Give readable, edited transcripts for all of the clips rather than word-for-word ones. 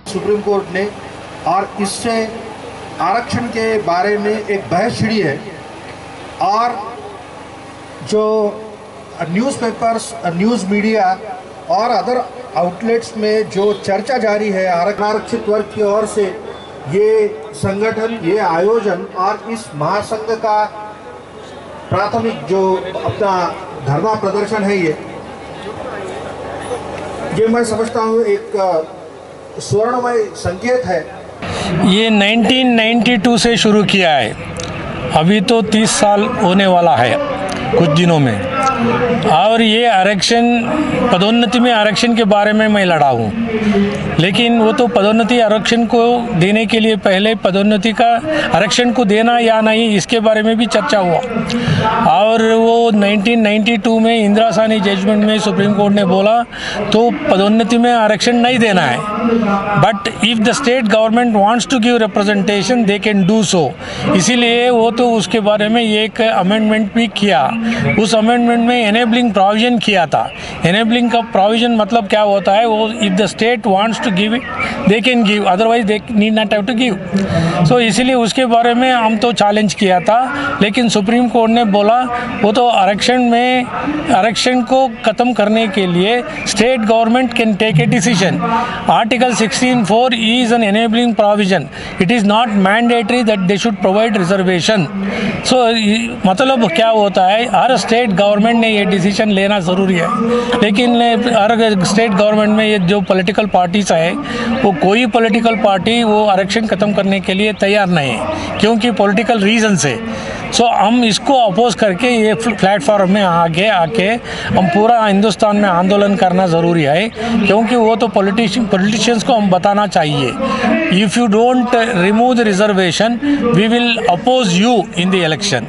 Supreme court ने, और इससे आरक्षण के बारे में एक बहस छिड़ी है। और जो न्यूज़पेपर्स, न्यूज़ मीडिया और अदर आउटलेट्स में जो चर्चा जारी है आरक्षित वर्ग की ओर से, ये संगठन, ये आयोजन और इस महासंघ का प्राथमिक जो अपना धरना प्रदर्शन है, ये मैं समझता हूँ एक स्वर्णमय संकेत है। ये 1992 से शुरू किया है, अभी तो 30 साल होने वाला है कुछ दिनों में। और ये आरक्षण, पदोन्नति में आरक्षण के बारे में मैं लड़ा हूँ, लेकिन वो तो पदोन्नति आरक्षण को देने के लिए पहले पदोन्नति का आरक्षण को देना या नहीं, इसके बारे में भी चर्चा हुआ। और वो 1992 में इंदिरा साहनी जजमेंट में सुप्रीम कोर्ट ने बोला तो पदोन्नति में आरक्षण नहीं देना है, but if the state government wants to give representation they can do so. इसीलिए वो तो उसके बारे में एक अमेंडमेंट भी किया। उस अमेंडमेंट में एनेबलिंग प्रोविजन किया था। एनेबलिंग का प्रोविजन मतलब क्या होता है, वो if the state wants to give it they can give, otherwise they need not have to give. So इसीलिए उसके बारे में हम तो चैलेंज किया था, लेकिन सुप्रीम कोर्ट ने बोला वो तो आरक्षण को ख़त्म करने के लिए state government can take a decision. Article 16(4) is an enabling provision, it is not mandatory that they should provide reservation. So मतलब क्या होता है, हर स्टेट गवर्नमेंट ने ये डिसीजन लेना ज़रूरी है, लेकिन हर स्टेट गवर्नमेंट में ये जो पॉलिटिकल पार्टीज है, वो कोई पॉलिटिकल पार्टी वो आरक्षण ख़त्म करने के लिए तैयार नहीं है, क्योंकि पॉलिटिकल रीज़न से। सो हम इसको अपोज करके ये प्लेटफॉर्म में आगे आके हम पूरा हिंदुस्तान में आंदोलन करना ज़रूरी है, क्योंकि वो तो पॉलिटिशियंस को हम बताना चाहिए, if you don't remove the reservation we will oppose you in the election.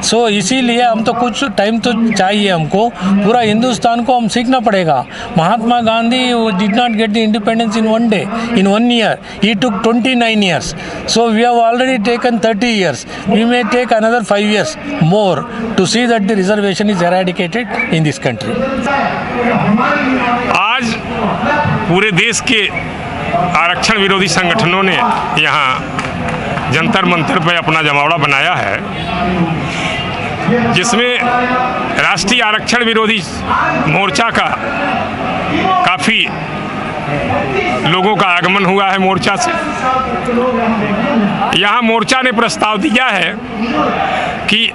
So इसीलिए हम तो कुछ टाइम तो चाहिए हमको, पूरा हिंदुस्तान को हम सीखना पड़ेगा। Mahatma Gandhi did not get the independence in 1 day, in 1 year. He took 29 years. So we have already taken 30 years. We may take another 5 years more to see that the reservation is eradicated in this country. आज पूरे देश के आरक्षण विरोधी संगठनों ने यहाँ जंतर मंतर पर अपना जमावड़ा बनाया है, जिसमें राष्ट्रीय आरक्षण विरोधी मोर्चा का काफ़ी लोगों का आगमन हुआ है मोर्चा से। यहाँ मोर्चा ने प्रस्ताव दिया है कि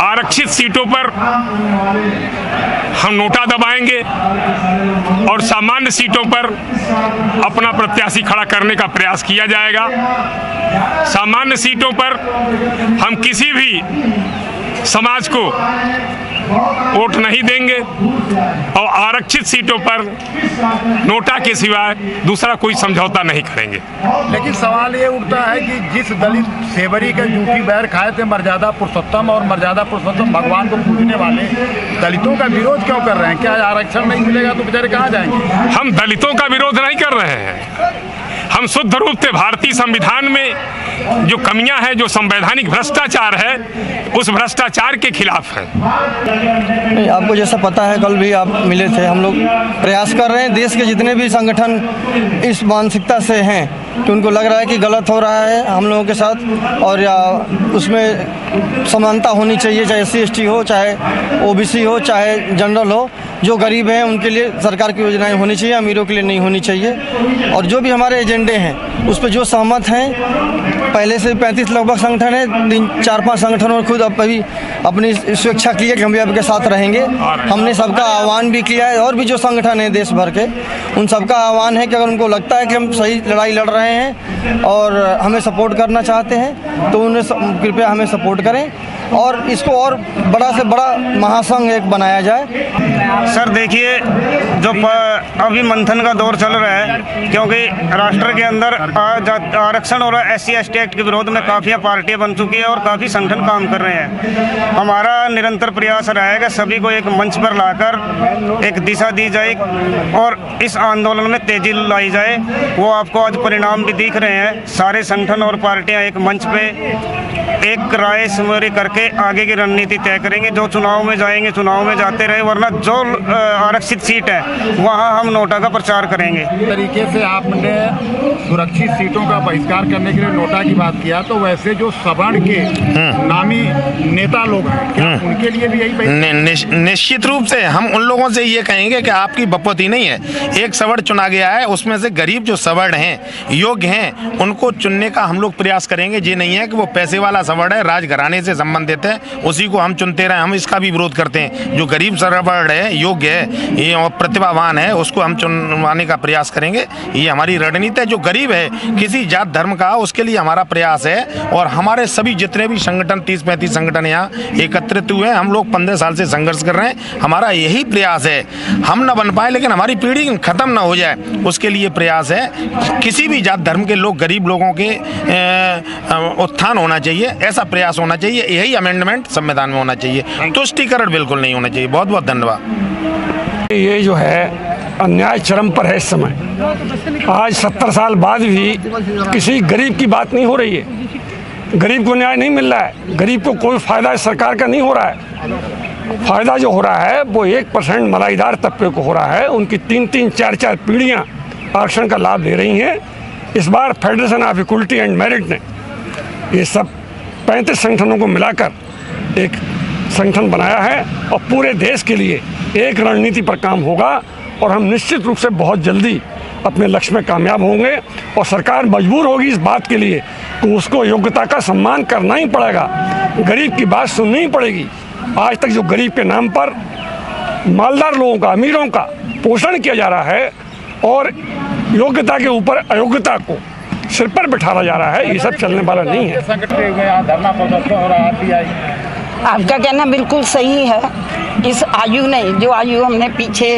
आरक्षित सीटों पर हम नोटा दबाएंगे और सामान्य सीटों पर अपना प्रत्याशी खड़ा करने का प्रयास किया जाएगा। सामान्य सीटों पर हम किसी भी समाज को वोट नहीं देंगे और आरक्षित सीटों पर नोटा के सिवाय दूसरा कोई समझौता नहीं करेंगे। लेकिन सवाल ये उठता है कि जिस दलित सेवरी के जूठी बैर खाए थे मर्यादा पुरुषोत्तम, और मर्यादा पुरुषोत्तम भगवान को पूजने वाले दलितों का विरोध क्यों कर रहे हैं? क्या आरक्षण नहीं मिलेगा तो बेचारे कहाँ जाएंगे? हम दलितों का विरोध नहीं कर रहे हैं, हम शुद्ध रूप से भारतीय संविधान में जो कमियां हैं, जो संवैधानिक भ्रष्टाचार है, उस भ्रष्टाचार के खिलाफ है। नहीं, आपको जैसा पता है, कल भी आप मिले थे, हम लोग प्रयास कर रहे हैं। देश के जितने भी संगठन इस मानसिकता से हैं कि उनको लग रहा है कि गलत हो रहा है हम लोगों के साथ, और या उसमें समानता होनी चाहिए, चाहे SC/ST हो, चाहे OBC हो, चाहे जनरल हो। जो गरीब हैं उनके लिए सरकार की योजनाएं होनी चाहिए, अमीरों के लिए नहीं होनी चाहिए। और जो भी हमारे एजेंडे हैं उस पर जो सहमत हैं, पहले से 35 लगभग संगठन है, 4-5 संगठनों ने खुद अभी अपनी स्वेच्छा की है कि हम भी आपके साथ रहेंगे। हमने सबका आह्वान भी किया है, और भी जो संगठन है देश भर के, उन सबका आह्वान है कि अगर उनको लगता है कि हम सही लड़ाई लड़ रहे हैं और हमें सपोर्ट करना चाहते हैं तो उन्हें कृपया हमें सपोर्ट करें, और इसको और बड़ा से बड़ा महासंघ एक बनाया जाए। सर देखिए, जो अभी मंथन का दौर चल रहा है, क्योंकि राष्ट्र के अंदर आरक्षण और SC/ST एक्ट के विरोध में काफ़ी पार्टियां बन चुकी है और काफ़ी संगठन काम कर रहे हैं। हमारा निरंतर प्रयास रहेगा सभी को एक मंच पर लाकर एक दिशा दी जाए और इस आंदोलन में तेजी लाई जाए। वो आपको आज परिणाम भी दिख रहे हैं। सारे संगठन और पार्टियां एक मंच पे एक राय सुमेरी करके करके आगे की रणनीति तय करेंगे। जो चुनाव में जाएंगे चुनाव में जाते रहे, वरना जो आरक्षित सीट है वहाँ हम नोटा का प्रचार करेंगे। तरीके से आपने सुरक्षित सीटों का बहिष्कार करने के लिए नोटा की बात किया, तो वैसे जो सवर्ण के नामी नेता लोग हैं, क्या उनके लिए भी यही? निश्चित रूप से हम उन लोगों से ये कहेंगे कि आपकी बपौती नहीं है। एक सवर्ण चुना गया है, उसमें से गरीब जो सवर्ण हैं, योग्य हैं, उनको चुनने का हम लोग प्रयास करेंगे। ये नहीं है कि वो पैसे वाला सवर्ण है, राजघराने से संबंधित है, उसी को हम चुनते रहे। हम इसका भी विरोध करते हैं। जो गरीब सवर्ण है, योग्य है, ये और प्रतिभावान है, उसको हम चुनवाने का प्रयास करेंगे। ये हमारी रणनीति है। जो गरीब है, किसी जात धर्म का, उसके लिए हमारा प्रयास है। और हमारे सभी जितने भी संगठन 30-35 संगठन यहाँ एकत्रित हुए हैं, हम लोग 15 साल से संघर्ष कर रहे हैं। हमारा यही प्रयास है, हम न बन पाए लेकिन हमारी पीढ़ी खत्म ना हो जाए, उसके लिए प्रयास है। किसी भी जात धर्म के लोग, गरीब लोगों के उत्थान होना चाहिए, ऐसा प्रयास होना चाहिए। यही अमेंडमेंट संविधान में होना चाहिए। तुष्टीकरण बिल्कुल नहीं होना चाहिए। बहुत बहुत धन्यवाद। ये जो है अन्याय चरम पर है इस समय। आज 70 साल बाद भी किसी गरीब की बात नहीं हो रही है। गरीब को न्याय नहीं मिल रहा है। गरीब को कोई फ़ायदा सरकार का नहीं हो रहा है। फ़ायदा जो हो रहा है वो 1% मलाईदार तबके को हो रहा है। उनकी 3-3, 4-4 पीढ़ियाँ आरक्षण का लाभ ले रही हैं। इस बार federation of equality and merit ने ये सब 35 संगठनों को मिलाकर एक संगठन बनाया है और पूरे देश के लिए एक रणनीति पर काम होगा। और हम निश्चित रूप से बहुत जल्दी अपने लक्ष्य में कामयाब होंगे। और सरकार मजबूर होगी इस बात के लिए कि उसको योग्यता का सम्मान करना ही पड़ेगा, गरीब की बात सुननी ही पड़ेगी। आज तक जो गरीब के नाम पर मालदार लोगों का, अमीरों का पोषण किया जा रहा है और योग्यता के ऊपर अयोग्यता को सिर पर बिठाया जा रहा है, ये सब चलने वाला नहीं है। धरना प्रदर्शन हो रहा है। आपका कहना बिल्कुल सही है। इस आयु ने, जो आयु हमने पीछे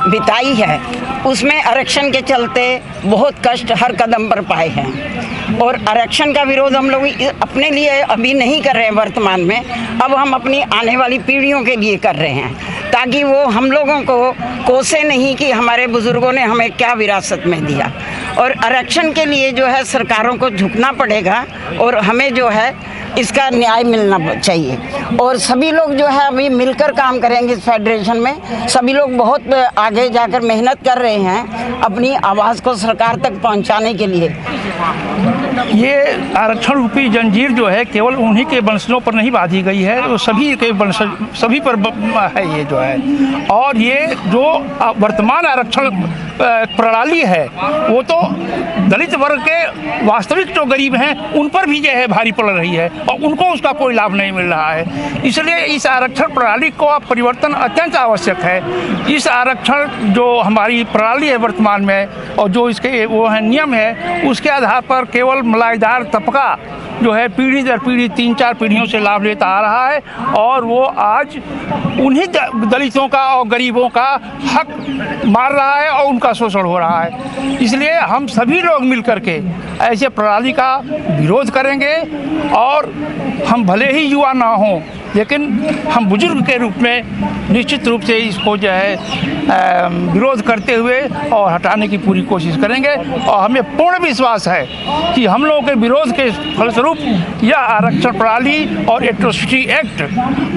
बिताई है, उसमें आरक्षण के चलते बहुत कष्ट हर कदम पर पाए हैं। और आरक्षण का विरोध हम लोग अपने लिए अभी नहीं कर रहे हैं वर्तमान में, अब हम अपनी आने वाली पीढ़ियों के लिए कर रहे हैं, ताकि वो हम लोगों को कोसे नहीं कि हमारे बुज़ुर्गों ने हमें क्या विरासत में दिया। और आरक्षण के लिए जो है सरकारों को झुकना पड़ेगा और हमें जो है इसका न्याय मिलना चाहिए। और सभी लोग जो है अभी मिलकर काम करेंगे इस फेडरेशन में। सभी लोग बहुत आगे जाकर मेहनत कर रहे हैं अपनी आवाज़ को सरकार तक पहुंचाने के लिए। ये आरक्षण रूपी जंजीर जो है केवल उन्हीं के वंशजों पर नहीं बांधी गई है, वो सभी के वंशज, सभी पर है ये जो है। और ये जो वर्तमान आरक्षण प्रणाली है वो तो दलित वर्ग के वास्तविक जो गरीब हैं उन पर भी जो है भारी पड़ रही है और उनको उसका कोई लाभ नहीं मिल रहा है। इसलिए इस आरक्षण प्रणाली को परिवर्तन अत्यंत आवश्यक है। इस आरक्षण जो हमारी प्रणाली है वर्तमान में और जो इसके वो है नियम है, उसके आधार पर केवल मलाईदार तबका जो है पीढ़ी दर पीढ़ी 3-4 पीढ़ियों से लाभ लेता आ रहा है और वो आज उन्हीं दलितों का और गरीबों का हक मार रहा है और उनका शोषण हो रहा है। इसलिए हम सभी लोग मिलकर के ऐसे प्रणाली का विरोध करेंगे। और हम भले ही युवा ना हों, लेकिन हम बुजुर्ग के रूप में निश्चित रूप से इसको जो है विरोध करते हुए और हटाने की पूरी कोशिश करेंगे। और हमें पूर्ण विश्वास है कि हम लोगों के विरोध के फलस्वरूप यह आरक्षण प्रणाली और एट्रोसिटी एक्ट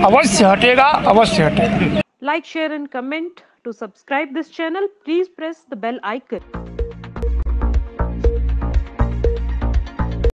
अवश्य हटेगा, अवश्य हटेगा। Like, share and comment. To subscribe this channel, please press the bell icon.